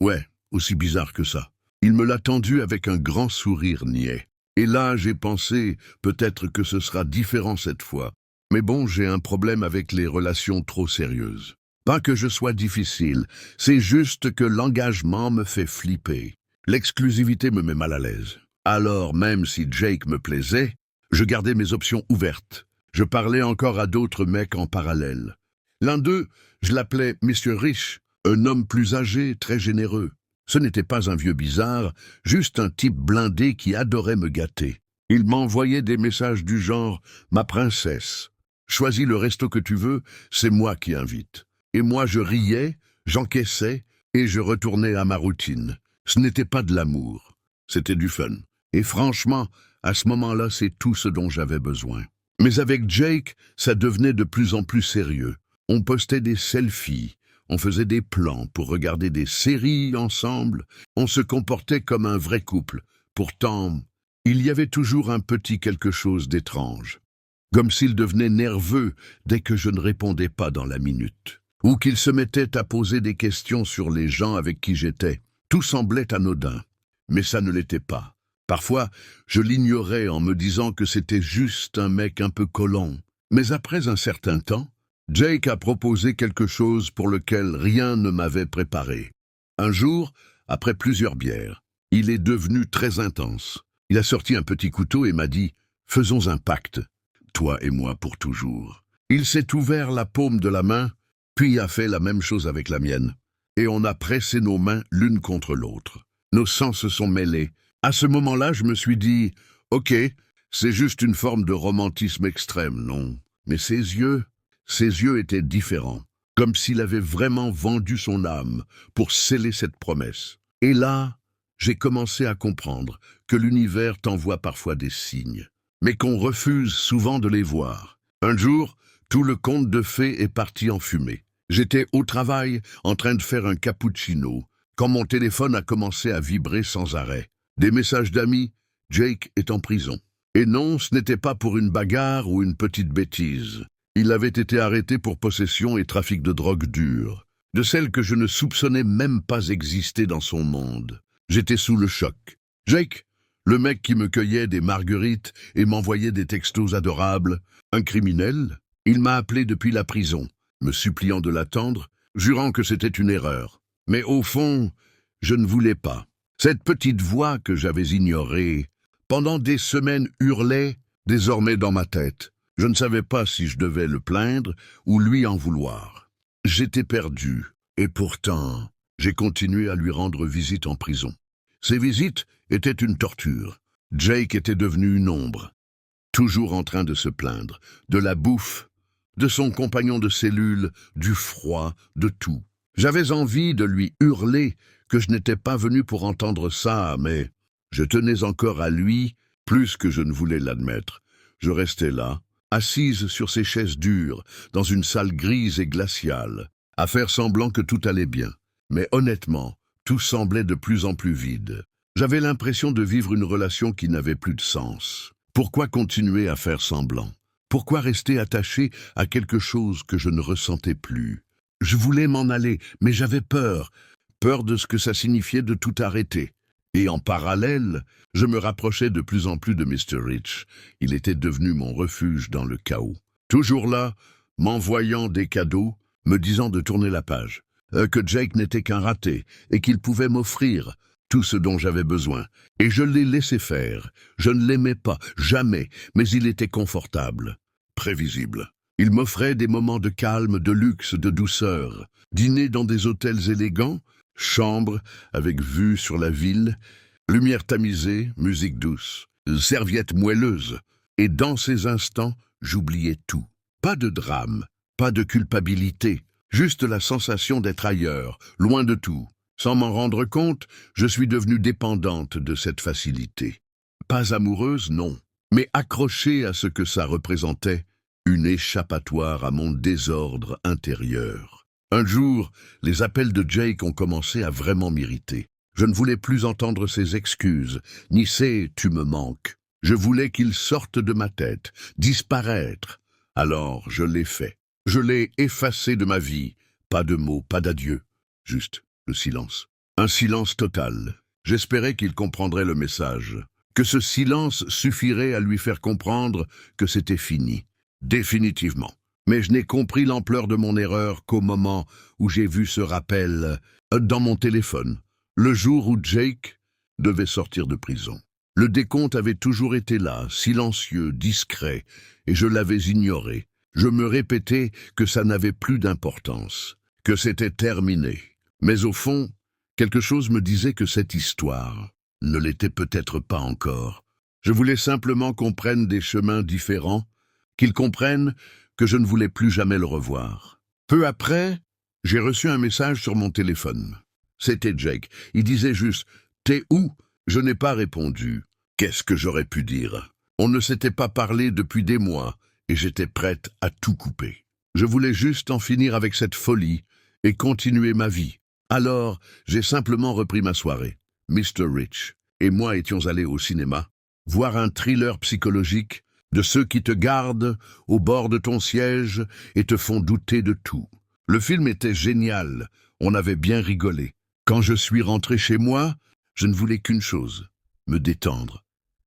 Ouais, aussi bizarre que ça. Il me l'a tendu avec un grand sourire niais. Et là, j'ai pensé, peut-être que ce sera différent cette fois. Mais bon, j'ai un problème avec les relations trop sérieuses. Pas que je sois difficile, c'est juste que l'engagement me fait flipper. L'exclusivité me met mal à l'aise. Alors, même si Jake me plaisait, je gardais mes options ouvertes. Je parlais encore à d'autres mecs en parallèle. L'un d'eux, je l'appelais Monsieur Rich, un homme plus âgé, très généreux. Ce n'était pas un vieux bizarre, juste un type blindé qui adorait me gâter. Il m'envoyait des messages du genre « Ma princesse, choisis le resto que tu veux, c'est moi qui invite. » Et moi je riais, j'encaissais et je retournais à ma routine. Ce n'était pas de l'amour, c'était du fun. Et franchement, à ce moment-là, c'est tout ce dont j'avais besoin. Mais avec Jake, ça devenait de plus en plus sérieux. On postait des selfies, on faisait des plans pour regarder des séries ensemble, on se comportait comme un vrai couple. Pourtant, il y avait toujours un petit quelque chose d'étrange. Comme s'il devenait nerveux dès que je ne répondais pas dans la minute. Ou qu'il se mettait à poser des questions sur les gens avec qui j'étais. Tout semblait anodin, mais ça ne l'était pas. Parfois, je l'ignorais en me disant que c'était juste un mec un peu collant. Mais après un certain temps, Jake a proposé quelque chose pour lequel rien ne m'avait préparé. Un jour, après plusieurs bières, il est devenu très intense. Il a sorti un petit couteau et m'a dit « Faisons un pacte, toi et moi pour toujours ». Il s'est ouvert la paume de la main, puis a fait la même chose avec la mienne. Et on a pressé nos mains l'une contre l'autre. Nos sangs se sont mêlés. À ce moment-là, je me suis dit « Ok, c'est juste une forme de romantisme extrême, non ?» Mais ses yeux étaient différents, comme s'il avait vraiment vendu son âme pour sceller cette promesse. Et là, j'ai commencé à comprendre que l'univers t'envoie parfois des signes, mais qu'on refuse souvent de les voir. Un jour, tout le conte de fées est parti en fumée. J'étais au travail, en train de faire un cappuccino, quand mon téléphone a commencé à vibrer sans arrêt. Des messages d'amis, Jake est en prison. Et non, ce n'était pas pour une bagarre ou une petite bêtise. Il avait été arrêté pour possession et trafic de drogue dure, de celles que je ne soupçonnais même pas exister dans son monde. J'étais sous le choc. Jake, le mec qui me cueillait des marguerites et m'envoyait des textos adorables, un criminel, il m'a appelé depuis la prison, me suppliant de l'attendre, jurant que c'était une erreur. Mais au fond, je ne voulais pas. Cette petite voix que j'avais ignorée, pendant des semaines hurlait, désormais dans ma tête. Je ne savais pas si je devais le plaindre ou lui en vouloir. J'étais perdu, et pourtant, j'ai continué à lui rendre visite en prison. Ces visites étaient une torture. Jake était devenu une ombre, toujours en train de se plaindre, de la bouffe, de son compagnon de cellule, du froid, de tout. J'avais envie de lui hurler que je n'étais pas venu pour entendre ça, mais je tenais encore à lui plus que je ne voulais l'admettre. Je restais là, assise sur ces chaises dures, dans une salle grise et glaciale, à faire semblant que tout allait bien. Mais honnêtement, tout semblait de plus en plus vide. J'avais l'impression de vivre une relation qui n'avait plus de sens. Pourquoi continuer à faire semblant? Pourquoi rester attaché à quelque chose que je ne ressentais plus? Je voulais m'en aller, mais j'avais peur de ce que ça signifiait de tout arrêter. Et en parallèle, je me rapprochais de plus en plus de Mr. Rich. Il était devenu mon refuge dans le chaos. Toujours là, m'envoyant des cadeaux, me disant de tourner la page, que Jake n'était qu'un raté et qu'il pouvait m'offrir tout ce dont j'avais besoin. Et je l'ai laissé faire. Je ne l'aimais pas, jamais, mais il était confortable, prévisible. Il m'offrait des moments de calme, de luxe, de douceur, dîner dans des hôtels élégants, chambres avec vue sur la ville, lumière tamisée, musique douce, serviettes moelleuses. Et dans ces instants, j'oubliais tout. Pas de drame, pas de culpabilité, juste la sensation d'être ailleurs, loin de tout. Sans m'en rendre compte, je suis devenue dépendante de cette facilité. Pas amoureuse, non, mais accrochée à ce que ça représentait, une échappatoire à mon désordre intérieur. Un jour, les appels de Jake ont commencé à vraiment m'irriter. Je ne voulais plus entendre ses excuses, ni ses « tu me manques ». Je voulais qu'il sorte de ma tête, disparaître. Alors je l'ai fait. Je l'ai effacé de ma vie, Pas de mots, pas d'adieu. Juste le silence. Un silence total. J'espérais qu'il comprendrait le message, que ce silence suffirait à lui faire comprendre que c'était fini, définitivement. Mais je n'ai compris l'ampleur de mon erreur qu'au moment où j'ai vu ce rappel dans mon téléphone, le jour où Jake devait sortir de prison. Le décompte avait toujours été là, silencieux, discret, et je l'avais ignoré. Je me répétais que ça n'avait plus d'importance, que c'était terminé. Mais au fond, quelque chose me disait que cette histoire ne l'était peut-être pas encore. Je voulais simplement qu'on prenne des chemins différents, qu'ils comprennent que je ne voulais plus jamais le revoir. Peu après, j'ai reçu un message sur mon téléphone. C'était Jake. Il disait juste « T'es où ?» Je n'ai pas répondu. Qu'est-ce que j'aurais pu dire? On ne s'était pas parlé depuis des mois et j'étais prête à tout couper. Je voulais juste en finir avec cette folie et continuer ma vie. Alors, j'ai simplement repris ma soirée. Mr. Rich et moi étions allés au cinéma, voir un thriller psychologique de ceux qui te gardent au bord de ton siège et te font douter de tout. Le film était génial, on avait bien rigolé. Quand je suis rentré chez moi, je ne voulais qu'une chose, me détendre,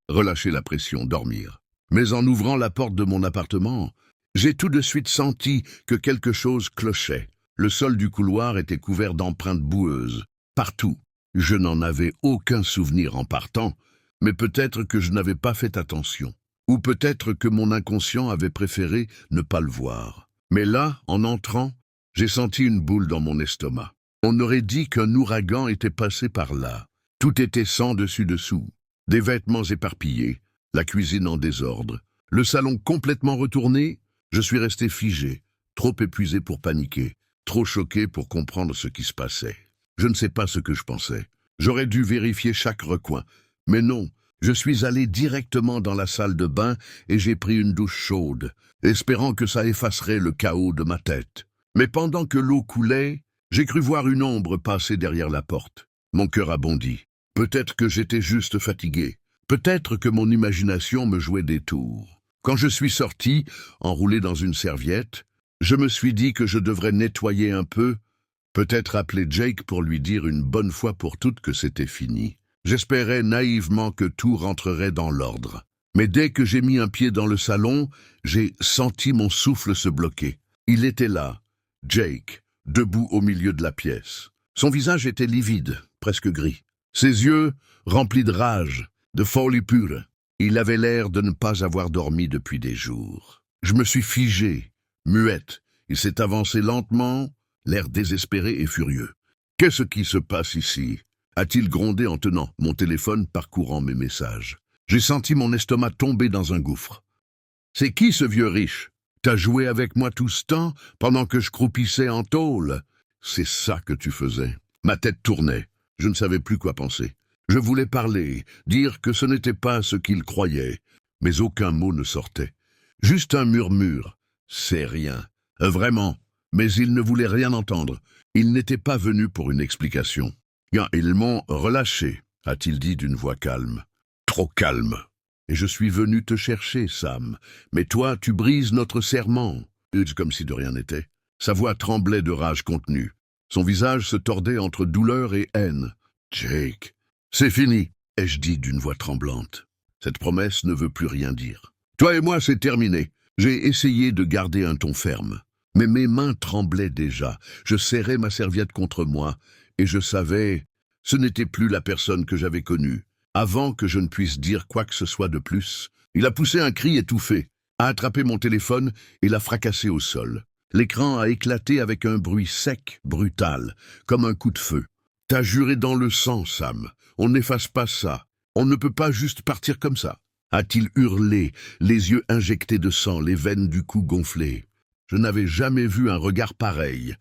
relâcher la pression, dormir. Mais en ouvrant la porte de mon appartement, j'ai tout de suite senti que quelque chose clochait. Le sol du couloir était couvert d'empreintes boueuses, partout. Je n'en avais aucun souvenir en partant, mais peut-être que je n'avais pas fait attention. Ou peut-être que mon inconscient avait préféré ne pas le voir. Mais là, en entrant, j'ai senti une boule dans mon estomac. On aurait dit qu'un ouragan était passé par là. Tout était sang dessus-dessous, des vêtements éparpillés, la cuisine en désordre, le salon complètement retourné. Je suis resté figé, trop épuisé pour paniquer, trop choqué pour comprendre ce qui se passait. Je ne sais pas ce que je pensais. J'aurais dû vérifier chaque recoin. Mais non, je suis allé directement dans la salle de bain et j'ai pris une douche chaude, espérant que ça effacerait le chaos de ma tête. Mais pendant que l'eau coulait, j'ai cru voir une ombre passer derrière la porte. Mon cœur a bondi. Peut-être que j'étais juste fatigué. Peut-être que mon imagination me jouait des tours. Quand je suis sorti, enroulé dans une serviette, je me suis dit que je devrais nettoyer un peu, peut-être appeler Jake pour lui dire une bonne fois pour toutes que c'était fini. J'espérais naïvement que tout rentrerait dans l'ordre. Mais dès que j'ai mis un pied dans le salon, j'ai senti mon souffle se bloquer. Il était là, Jake, debout au milieu de la pièce. Son visage était livide, presque gris. Ses yeux, remplis de rage, de folie pure. Il avait l'air de ne pas avoir dormi depuis des jours. Je me suis figé, muette. Il s'est avancé lentement, l'air désespéré et furieux. « Qu'est-ce qui se passe ici ?» a-t-il grondé en tenant mon téléphone parcourant mes messages. J'ai senti mon estomac tomber dans un gouffre. « C'est qui ce vieux riche? T'as joué avec moi tout ce temps pendant que je croupissais en tôle? C'est ça que tu faisais. » Ma tête tournait. Je ne savais plus quoi penser. Je voulais parler, dire que ce n'était pas ce qu'il croyait, mais aucun mot ne sortait. Juste un murmure. « C'est rien. Vraiment. » Mais il ne voulait rien entendre. Il n'était pas venu pour une explication. « Ils m'ont relâché, » a-t-il dit d'une voix calme. Trop calme. « Et je suis venu te chercher, Sam. Mais toi, tu brises notre serment. » Comme si de rien n'était. Sa voix tremblait de rage contenue. Son visage se tordait entre douleur et haine. « Jake, c'est fini, » ai-je dit d'une voix tremblante. Cette promesse ne veut plus rien dire. « Toi et moi, c'est terminé. » J'ai essayé de garder un ton ferme. Mais mes mains tremblaient déjà. Je serrais ma serviette contre moi. Et je savais, ce n'était plus la personne que j'avais connue. Avant que je ne puisse dire quoi que ce soit de plus, il a poussé un cri étouffé, a attrapé mon téléphone et l'a fracassé au sol. L'écran a éclaté avec un bruit sec, brutal, comme un coup de feu. « T'as juré dans le sang, Sam. On n'efface pas ça. On ne peut pas juste partir comme ça. » a-t-il hurlé, les yeux injectés de sang, les veines du cou gonflées. Je n'avais jamais vu un regard pareil.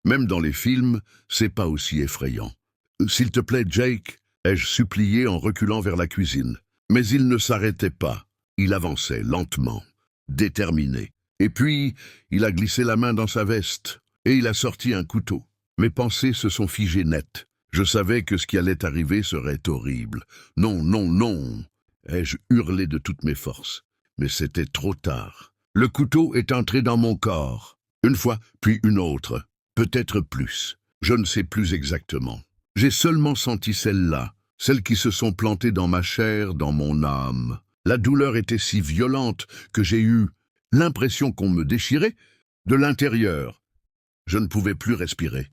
Même dans les films, c'est pas aussi effrayant. « S'il te plaît, Jake », ai-je supplié en reculant vers la cuisine. Mais il ne s'arrêtait pas. Il avançait lentement, déterminé. Et puis, il a glissé la main dans sa veste et il a sorti un couteau. Mes pensées se sont figées net. Je savais que ce qui allait arriver serait horrible. « Non, non, non !» ai-je hurlé de toutes mes forces. Mais c'était trop tard. Le couteau est entré dans mon corps. Une fois, puis une autre. Peut-être plus. Je ne sais plus exactement. J'ai seulement senti celles-là, celles qui se sont plantées dans ma chair, dans mon âme. La douleur était si violente que j'ai eu l'impression qu'on me déchirait de l'intérieur. Je ne pouvais plus respirer.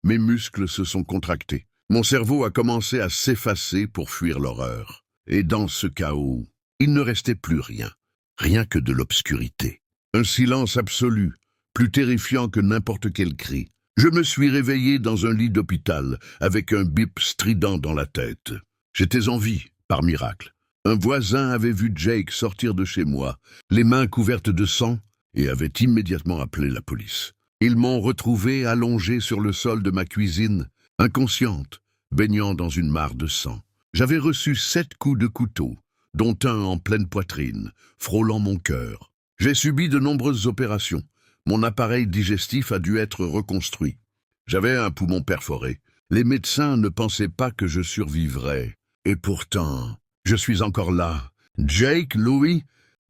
Mes muscles se sont contractés. Mon cerveau a commencé à s'effacer pour fuir l'horreur. Et dans ce chaos, il ne restait plus rien. Rien que de l'obscurité. Un silence absolu, plus terrifiant que n'importe quel cri. Je me suis réveillé dans un lit d'hôpital, avec un bip strident dans la tête. J'étais en vie, par miracle. Un voisin avait vu Jake sortir de chez moi, les mains couvertes de sang, et avait immédiatement appelé la police. Ils m'ont retrouvé allongé sur le sol de ma cuisine, inconsciente, baignant dans une mare de sang. J'avais reçu 7 coups de couteau, dont un en pleine poitrine, frôlant mon cœur. J'ai subi de nombreuses opérations. Mon appareil digestif a dû être reconstruit. J'avais un poumon perforé. Les médecins ne pensaient pas que je survivrais. Et pourtant, je suis encore là. Jake, Louis,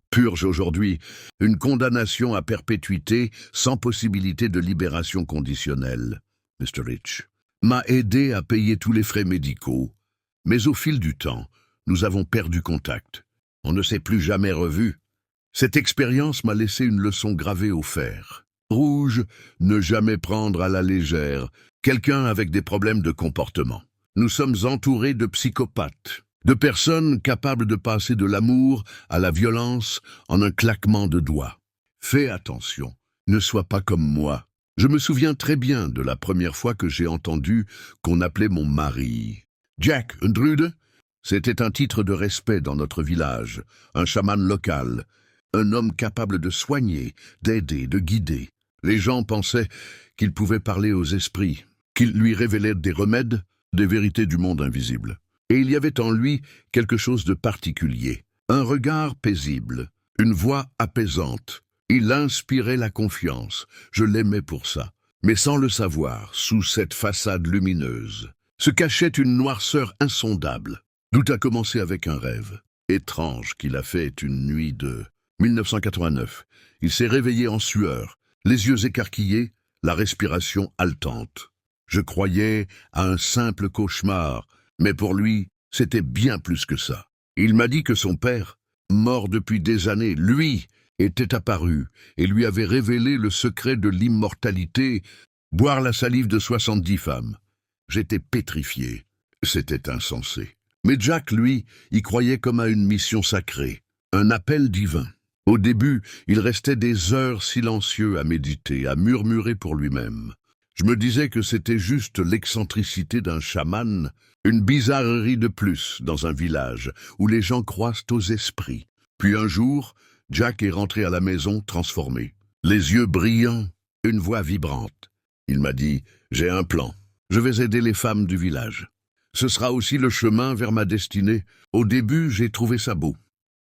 purge aujourd'hui une condamnation à perpétuité sans possibilité de libération conditionnelle. Mr. Rich m'a aidé à payer tous les frais médicaux. Mais au fil du temps, nous avons perdu contact. On ne s'est plus jamais revus. Cette expérience m'a laissé une leçon gravée au fer. Rouge, ne jamais prendre à la légère quelqu'un avec des problèmes de comportement. Nous sommes entourés de psychopathes, de personnes capables de passer de l'amour à la violence en un claquement de doigts. Fais attention, ne sois pas comme moi. Je me souviens très bien de la première fois que j'ai entendu qu'on appelait mon mari Jack Drude. C'était un titre de respect dans notre village, un chaman local, un homme capable de soigner, d'aider, de guider. Les gens pensaient qu'il pouvait parler aux esprits, qu'il lui révélait des remèdes, des vérités du monde invisible. Et il y avait en lui quelque chose de particulier, un regard paisible, une voix apaisante. Il inspirait la confiance, je l'aimais pour ça. Mais sans le savoir, sous cette façade lumineuse, se cachait une noirceur insondable. Tout a commencé avec un rêve étrange qu'il a fait une nuit de 1989. Il s'est réveillé en sueur, les yeux écarquillés, la respiration haletante. Je croyais à un simple cauchemar, mais pour lui, c'était bien plus que ça. Il m'a dit que son père, mort depuis des années, lui, était apparu et lui avait révélé le secret de l'immortalité, boire la salive de 70 femmes. J'étais pétrifié. C'était insensé. Mais Jack, lui, y croyait comme à une mission sacrée, un appel divin. Au début, il restait des heures silencieux à méditer, à murmurer pour lui-même. Je me disais que c'était juste l'excentricité d'un chaman, une bizarrerie de plus dans un village où les gens croisent aux esprits. Puis un jour, Jack est rentré à la maison transformé, les yeux brillants, une voix vibrante. Il m'a dit « J'ai un plan, je vais aider les femmes du village. Ce sera aussi le chemin vers ma destinée. » Au début, j'ai trouvé ça beau.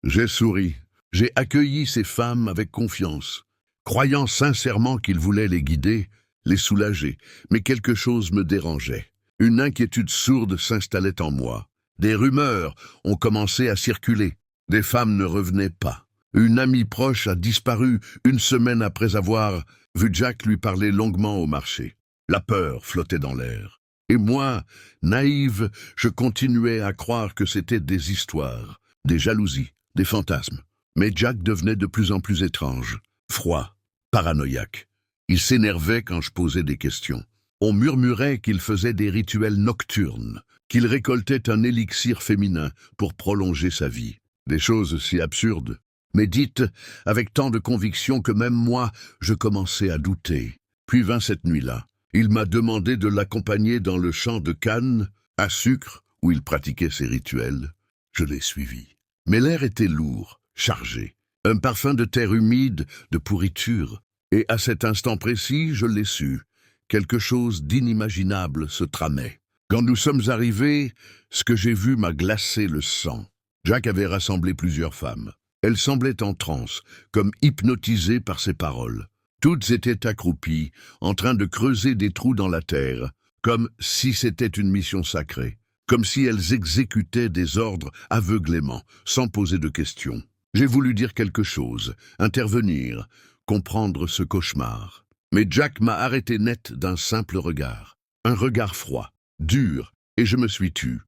J'ai souri. J'ai accueilli ces femmes avec confiance, croyant sincèrement qu'il voulait les guider, les soulager. Mais quelque chose me dérangeait. Une inquiétude sourde s'installait en moi. Des rumeurs ont commencé à circuler. Des femmes ne revenaient pas. Une amie proche a disparu 1 semaine après avoir vu Jack lui parler longuement au marché. La peur flottait dans l'air. Et moi, naïve, je continuais à croire que c'était des histoires, des jalousies, des fantasmes. Mais Jack devenait de plus en plus étrange, froid, paranoïaque. Il s'énervait quand je posais des questions. On murmurait qu'il faisait des rituels nocturnes, qu'il récoltait un élixir féminin pour prolonger sa vie. Des choses si absurdes, mais dites avec tant de conviction que même moi, je commençais à douter. Puis vint cette nuit-là. Il m'a demandé de l'accompagner dans le champ de canne, à sucre, où il pratiquait ses rituels. Je l'ai suivi. Mais l'air était lourd, chargé. Un parfum de terre humide, de pourriture. Et à cet instant précis, je l'ai su. Quelque chose d'inimaginable se tramait. Quand nous sommes arrivés, ce que j'ai vu m'a glacé le sang. Jack avait rassemblé plusieurs femmes. Elles semblaient en transe, comme hypnotisées par ses paroles. Toutes étaient accroupies, en train de creuser des trous dans la terre, comme si c'était une mission sacrée, comme si elles exécutaient des ordres aveuglément, sans poser de questions. J'ai voulu dire quelque chose, intervenir, comprendre ce cauchemar. Mais Jack m'a arrêté net d'un simple regard. Un regard froid, dur, et je me suis tu.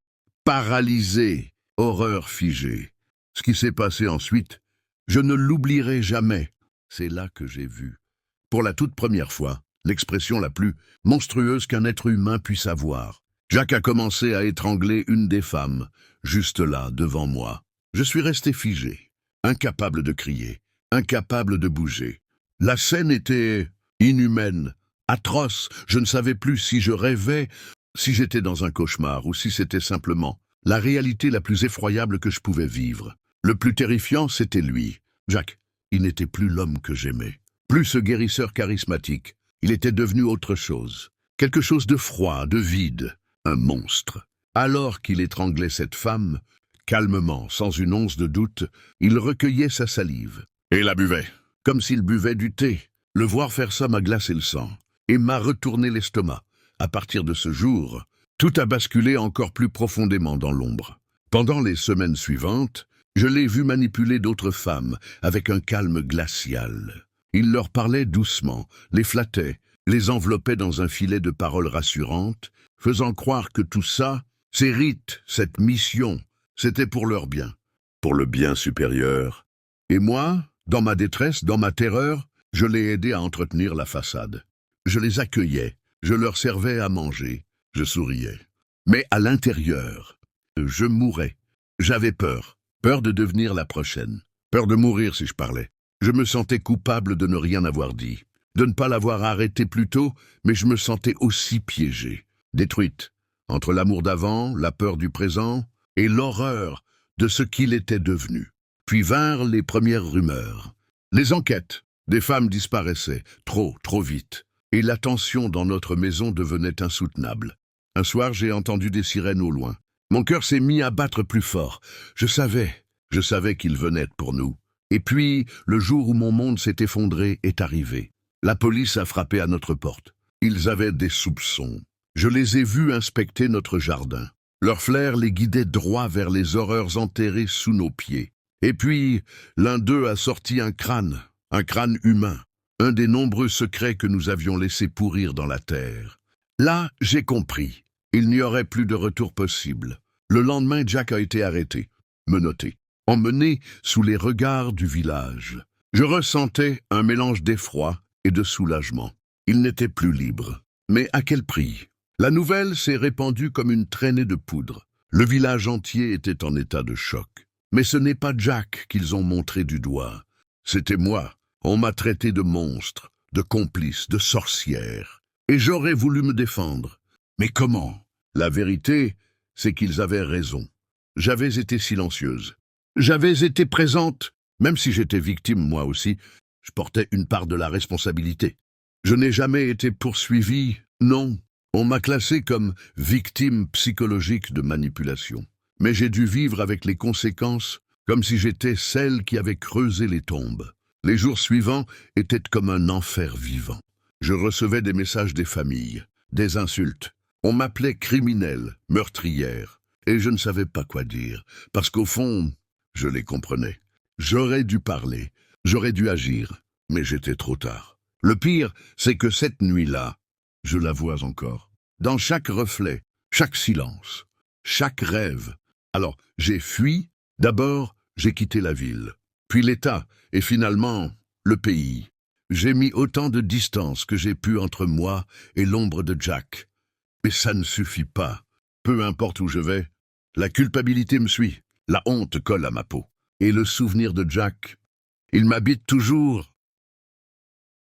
Paralysé, horreur figée. Ce qui s'est passé ensuite, je ne l'oublierai jamais. C'est là que j'ai vu, pour la toute première fois, l'expression la plus monstrueuse qu'un être humain puisse avoir. Jack a commencé à étrangler une des femmes, juste là, devant moi. Je suis resté figé, incapable de crier, incapable de bouger. La scène était inhumaine, atroce. Je ne savais plus si je rêvais, si j'étais dans un cauchemar ou si c'était simplement la réalité la plus effroyable que je pouvais vivre. Le plus terrifiant, c'était lui. Jack, il n'était plus l'homme que j'aimais. Plus ce guérisseur charismatique. Il était devenu autre chose. Quelque chose de froid, de vide. Un monstre. Alors qu'il étranglait cette femme, calmement, sans une once de doute, il recueillait sa salive et la buvait, comme s'il buvait du thé. Le voir faire ça m'a glacé le sang et m'a retourné l'estomac. À partir de ce jour, tout a basculé encore plus profondément dans l'ombre. Pendant les semaines suivantes, je l'ai vu manipuler d'autres femmes avec un calme glacial. Il leur parlait doucement, les flattait, les enveloppait dans un filet de paroles rassurantes, faisant croire que tout ça, ces rites, cette mission, c'était pour leur bien, pour le bien supérieur. Et moi, dans ma détresse, dans ma terreur, je l'ai aidé à entretenir la façade. Je les accueillais, je leur servais à manger, je souriais. Mais à l'intérieur, je mourais. J'avais peur, peur de devenir la prochaine, peur de mourir si je parlais. Je me sentais coupable de ne rien avoir dit, de ne pas l'avoir arrêté plus tôt, mais je me sentais aussi piégée, détruite, entre l'amour d'avant, la peur du présent et l'horreur de ce qu'il était devenu. Puis vinrent les premières rumeurs. Les enquêtes, des femmes disparaissaient, trop vite, et la tension dans notre maison devenait insoutenable. Un soir, j'ai entendu des sirènes au loin. Mon cœur s'est mis à battre plus fort. Je savais qu'ils venaient pour nous. Et puis, le jour où mon monde s'est effondré est arrivé. La police a frappé à notre porte. Ils avaient des soupçons. Je les ai vus inspecter notre jardin. Leur flair les guidait droit vers les horreurs enterrées sous nos pieds. Et puis, l'un d'eux a sorti un crâne humain, un des nombreux secrets que nous avions laissés pourrir dans la terre. Là, j'ai compris. Il n'y aurait plus de retour possible. Le lendemain, Jack a été arrêté, menotté, emmené sous les regards du village. Je ressentais un mélange d'effroi et de soulagement. Il n'était plus libre. Mais à quel prix? La nouvelle s'est répandue comme une traînée de poudre. Le village entier était en état de choc. Mais ce n'est pas Jack qu'ils ont montré du doigt. C'était moi. On m'a traité de monstre, de complice, de sorcière. Et j'aurais voulu me défendre. Mais comment? La vérité, c'est qu'ils avaient raison. J'avais été silencieuse. J'avais été présente, même si j'étais victime moi aussi. Je portais une part de la responsabilité. Je n'ai jamais été poursuivi, non. On m'a classé comme victime psychologique de manipulation. Mais j'ai dû vivre avec les conséquences, comme si j'étais celle qui avait creusé les tombes. Les jours suivants étaient comme un enfer vivant. Je recevais des messages des familles, des insultes. On m'appelait criminelle, meurtrière. Et je ne savais pas quoi dire, parce qu'au fond, je les comprenais. J'aurais dû parler, j'aurais dû agir, mais j'étais trop tard. Le pire, c'est que cette nuit-là, je la vois encore. Dans chaque reflet, chaque silence, chaque rêve. Alors, j'ai fui. D'abord, j'ai quitté la ville, puis l'État, et finalement, le pays. J'ai mis autant de distance que j'ai pu entre moi et l'ombre de Jack. Mais ça ne suffit pas. Peu importe où je vais, la culpabilité me suit, la honte colle à ma peau. Et le souvenir de Jack, il m'habite toujours.